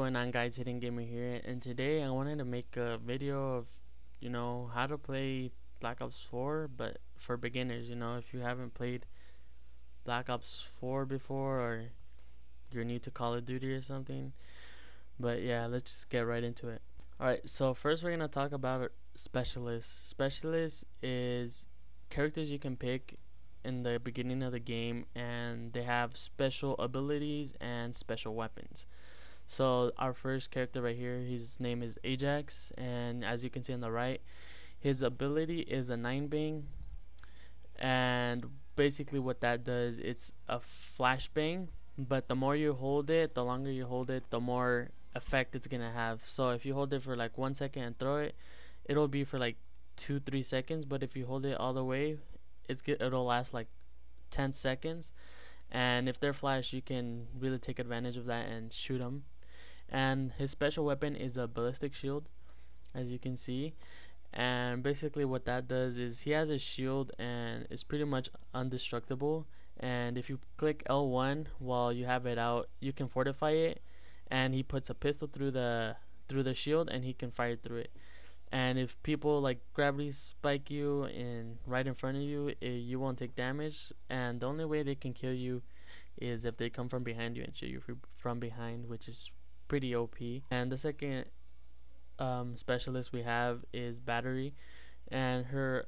going on, guys? Hidden Gamer here, and today I wanted to make a video of how to play Black Ops 4 but for beginners. If you haven't played Black Ops 4 before, or you're new to Call of Duty or something. But yeah, let's just get right into it. Alright, so first we're gonna talk about specialists. Specialists is characters you can pick in the beginning of the game, and they have special abilities and special weapons. So our first character right here, his name is Ajax, and as you can see on the right, his ability is a 9 bang, and basically what that does, it's a flashbang, but the more you hold it, the longer you hold it, the more effect it's gonna have. So if you hold it for like 1 second and throw it, it'll be for like 2-3 seconds, but if you hold it all the way, it'll last like 10 seconds. And if they're flash, you can really take advantage of that and shoot them. And his special weapon is a ballistic shield, as you can see. And basically what that does is he has a shield and it's pretty much indestructible, and if you click L1 while you have it out, you can fortify it, and he puts a pistol through the shield and he can fire through it. And if people like gravity spike you in right in front of you, you won't take damage, and the only way they can kill you is if they come from behind you and shoot you from behind, which is pretty OP. And the second specialist we have is Battery, and her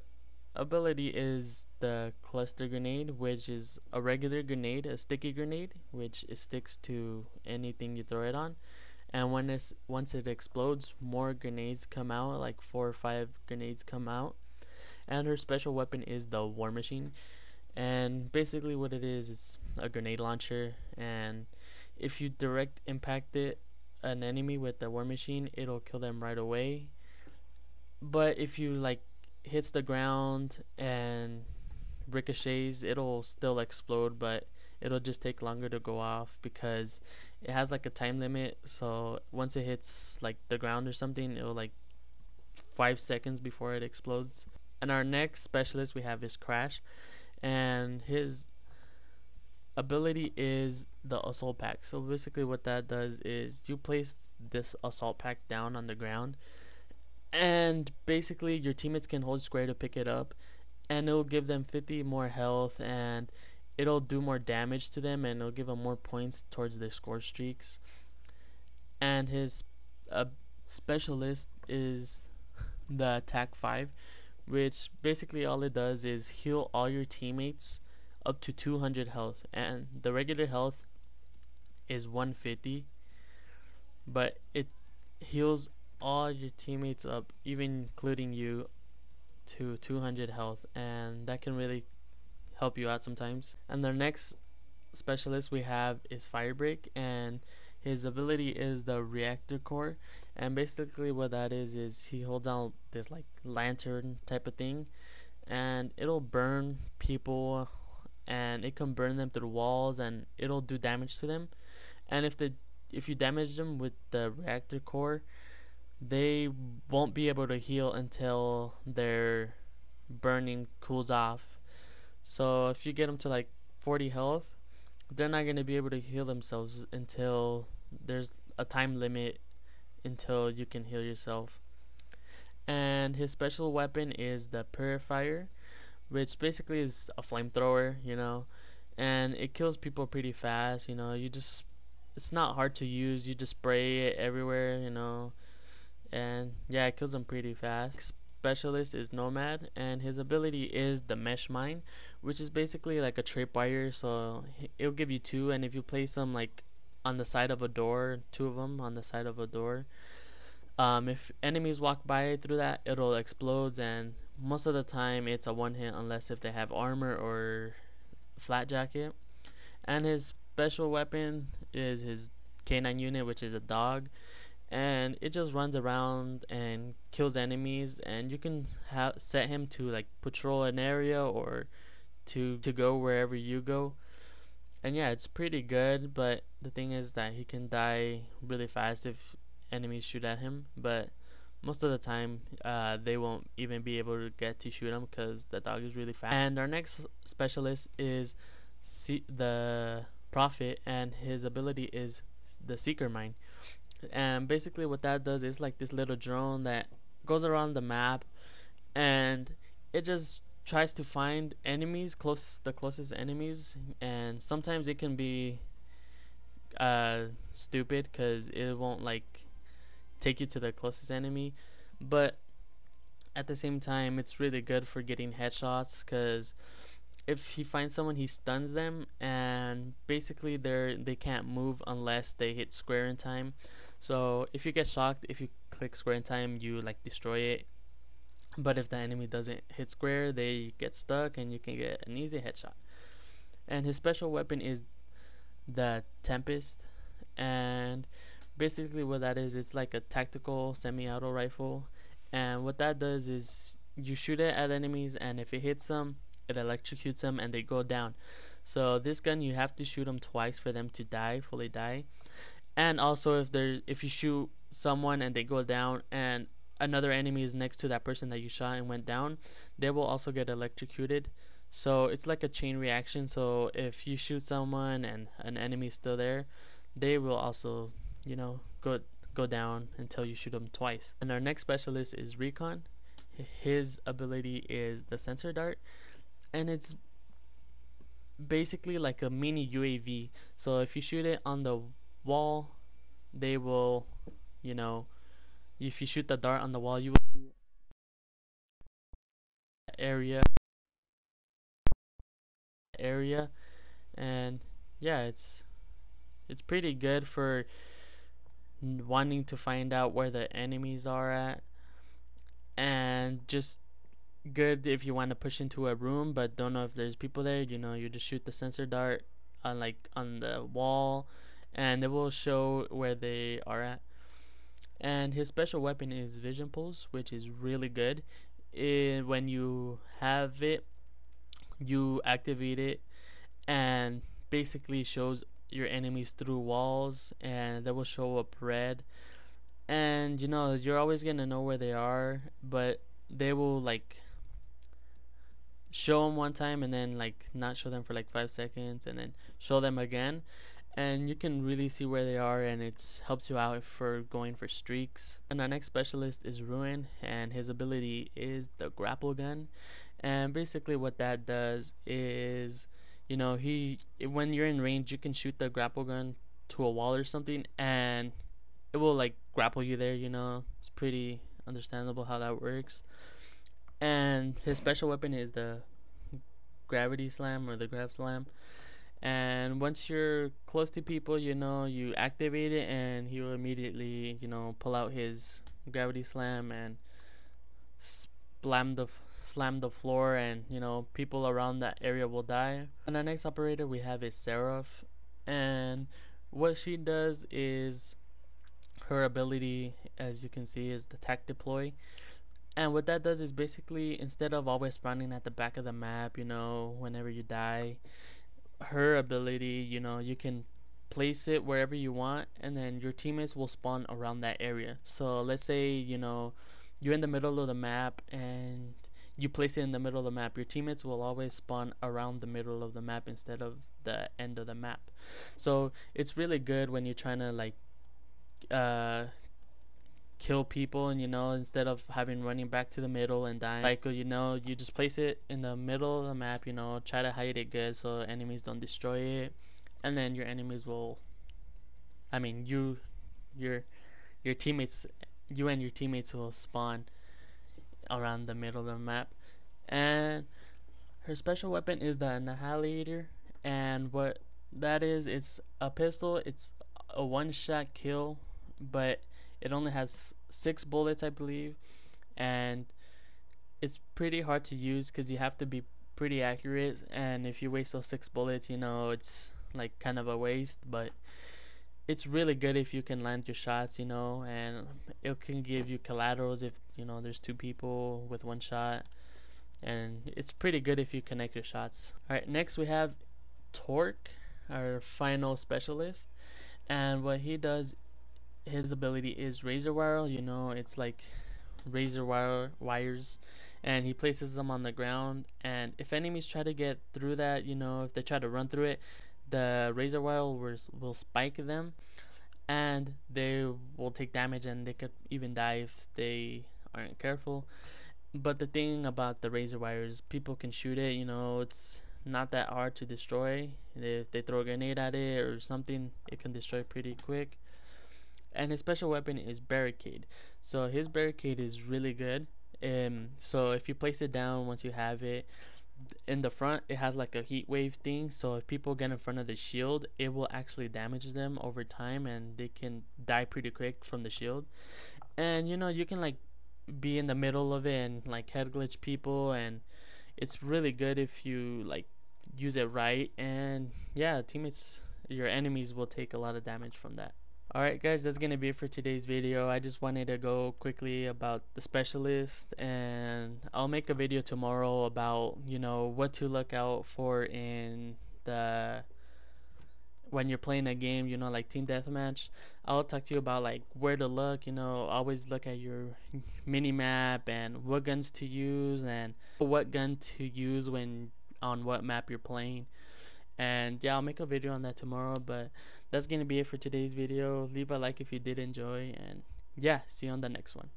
ability is the cluster grenade, which is a regular grenade, a sticky grenade, which it sticks to anything you throw it on. And once it explodes, more grenades come out, like 4 or 5 grenades come out. And her special weapon is the War Machine, and basically what it is a grenade launcher, and if you direct impact an enemy with the War Machine, it'll kill them right away. But if you like hits the ground and ricochets, it'll still explode, but it'll just take longer to go off because it has like a time limit. So once it hits like the ground or something, it'll like 5 seconds before it explodes. And our next specialist we have is Crash, and his ability is the assault pack. So basically what that does is you place this assault pack down on the ground, and basically your teammates can hold square to pick it up, and it'll give them 50 more health, and it'll do more damage to them, and it'll give them more points towards their score streaks. And his specialist is the attack 5, which basically all it does is heal all your teammates up to 200 health, and the regular health is 150, but it heals all your teammates up, even including you, to 200 health, and that can really help you out sometimes. And the next specialist we have is Firebreak, and his ability is the reactor core, and basically what that is he holds out this like lantern type of thing, and it'll burn people, and it can burn them through walls, and it'll do damage to them. And if you damage them with the reactor core, they won't be able to heal until their burning cools off. So if you get them to like 40 health, they're not going to be able to heal themselves until there's a time limit until you can heal yourself. And his special weapon is the Purifier, which basically is a flamethrower, and it kills people pretty fast. It's not hard to use. You just spray it everywhere, and yeah, it kills them pretty fast. Specialist is Nomad, and his ability is the Mesh Mine, which is basically like a tripwire. So it'll give you 2, and if you place them like on the side of a door, 2 of them on the side of a door, if enemies walk by through that, it'll explode, and most of the time it's a one hit unless if they have armor or flat jacket. And his special weapon is his K9 unit, which is a dog, and it just runs around and kills enemies, and you can set him to like patrol an area or to go wherever you go. And yeah, it's pretty good, but the thing is that he can die really fast if enemies shoot at him, but most of the time they won't even be able to get to shoot him because the dog is really fast. And our next specialist is the Prophet, and his ability is the seeker mine. And basically what that does is like this little drone that goes around the map, and it just tries to find enemies, the closest enemies. And sometimes it can be stupid because it won't like take you to the closest enemy, but at the same time it's really good for getting headshots, because if he finds someone, he stuns them, and basically they can't move unless they hit square in time. So if you get shocked, if you click square in time, you like destroy it. But if the enemy doesn't hit square, they get stuck and you can get an easy headshot. And his special weapon is the Tempest, and basically what that is, it's like a tactical semi-auto rifle. And what that does is you shoot it at enemies, and if it hits them, it electrocutes them and they go down. So this gun, you have to shoot them twice for them to die, fully die. And also if you shoot someone and they go down and another enemy is next to that person that you shot and went down, they will also get electrocuted. So it's like a chain reaction. So if you shoot someone and an enemy is still there, they will also, go down until you shoot them twice. And our next specialist is Recon. His ability is the sensor dart, and it's basically like a mini UAV. So if you shoot it on the wall, they will, you know, if you shoot the dart on the wall, you will see area, area, and yeah, it's pretty good for wanting to find out where the enemies are at, and just good if you want to push into a room but don't know if there's people there. You just shoot the sensor dart on the wall, and it will show where they are at. And his special weapon is Vision Pulse, which is really good. When you have it, you activate it, and basically shows your enemies through walls, and they will show up red. And you're always gonna know where they are, but they will like show them one time and then like not show them for like 5 seconds and then show them again, and you can really see where they are, and it helps you out for going for streaks. And our next specialist is Ruin, and his ability is the grapple gun. And basically what that does is, he when you're in range, you can shoot the grapple gun to a wall or something, and it will like grapple you there. It's pretty understandable how that works. And his special weapon is the gravity slam, or the grav slam. And once you're close to people, you activate it, and he will immediately, pull out his gravity slam and slam the floor, and people around that area will die. And our next operator we have is Seraph, and what she does is, her ability, as you can see, is the tac deploy. And what that does is basically, instead of always spawning at the back of the map, whenever you die, her ability, you can place it wherever you want, and then your teammates will spawn around that area. So let's say, you're in the middle of the map and you place it in the middle of the map, your teammates will always spawn around the middle of the map instead of the end of the map. So it's really good when you're trying to like kill people, and instead of having running back to the middle and dying, like, you just place it in the middle of the map, try to hide it good so enemies don't destroy it, and then your enemies will, I mean, your teammates, you and your teammates will spawn around the middle of the map. And her special weapon is the Annihilator, and what that is, it's a pistol. It's a one-shot kill, but it only has 6 bullets, I believe, and it's pretty hard to use because you have to be pretty accurate, and if you waste those 6 bullets, it's like kind of a waste. But it's really good if you can land your shots, and it can give you collaterals if there's 2 people with 1 shot, and it's pretty good if you connect your shots. Alright, next we have Torque, our final specialist, and what he does, his ability is razor wire. It's like razor wires, and he places them on the ground, and if enemies try to get through that, if they try to run through it, the razor wire will spike them, and they will take damage, and they could even die if they aren't careful. But the thing about the razor wire is people can shoot it, you know, it's not that hard to destroy. If they throw a grenade at it or something, it can destroy pretty quick. And his special weapon is barricade. So his barricade is really good. So if you place it down, once you have it in the front, it has like a heat wave thing, so if people get in front of the shield, it will actually damage them over time, and they can die pretty quick from the shield. And you know, you can like be in the middle of it and like head glitch people, and it's really good if you like use it right. And yeah, teammates, your enemies will take a lot of damage from that. Alright guys, that's gonna be it for today's video. I just wanted to go quickly about the specialist, and I'll make a video tomorrow about, you know, what to look out for in the when you're playing a game, you know, like team deathmatch. I'll talk to you about like where to look, you know, always look at your mini map and what guns to use and what gun to use when on what map you're playing. And yeah, I'll make a video on that tomorrow, but that's gonna be it for today's video. Leave a like if you did enjoy, and yeah, see you on the next one.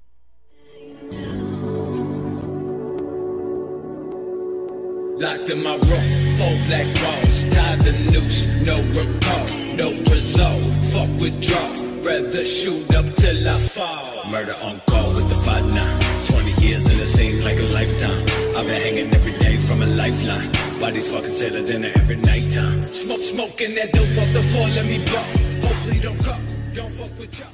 Locked in my room, 4 black walls, tied the noose, no recall, no result, fuck withdrawal, rather shoot up till I fall. Murder on call with the 5-9, 20 years and it seemed like a lifetime. I've been hanging every day from a lifeline. Bodies fucking sailor dinner every nighttime. Smoking that dope off the floor, let me blow. Hopefully don't fuck with y'all.